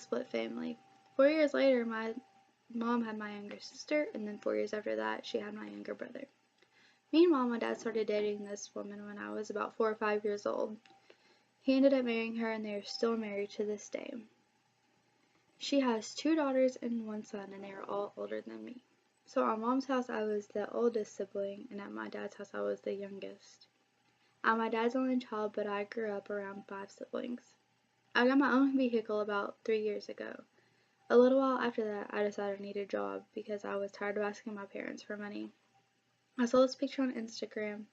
split family. 4 years later, my mom had my younger sister, and then 4 years after that, she had my younger brother. Meanwhile, my dad started dating this woman when I was about 4 or 5 years old. He ended up marrying her, and they are still married to this day. She has 2 daughters and 1 son, and they are all older than me. So at mom's house, I was the oldest sibling, and at my dad's house, I was the youngest. I'm my dad's only child, but I grew up around 5 siblings. I got my own vehicle about 3 years ago. A little while after that, I decided I needed a job because I was tired of asking my parents for money. I saw this picture on Instagram,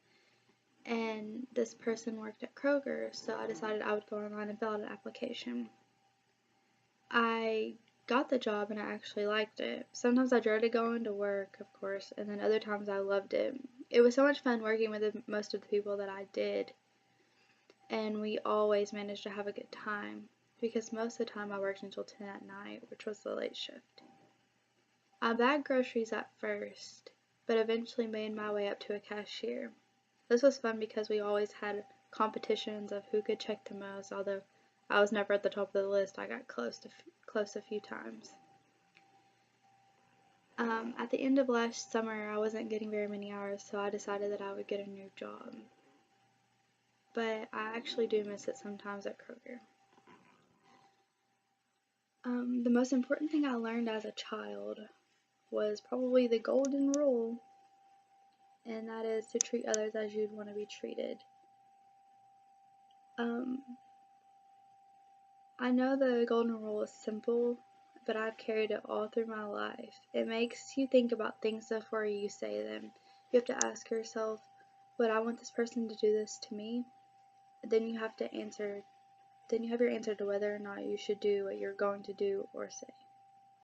and this person worked at Kroger, so I decided I would go online and fill out an application. I got the job and I actually liked it. Sometimes I dreaded going to work, of course, and then other times I loved it. It was so much fun working with most of the people that I did, and we always managed to have a good time because most of the time I worked until 10 at night, which was the late shift. I bagged groceries at first, but eventually made my way up to a cashier. This was fun because we always had competitions of who could check the most, although I was never at the top of the list. I got close a few times. At the end of last summer, I wasn't getting very many hours, so I decided that I would get a new job. But I actually do miss it sometimes at Kroger. The most important thing I learned as a child was probably the golden rule, and that is to treat others as you'd want to be treated. I know the golden rule is simple, but I've carried it all through my life. It makes you think about things before you say them. You have to ask yourself, would I want this person to do this to me? Then you have your answer to whether or not you should do what you're going to do or say.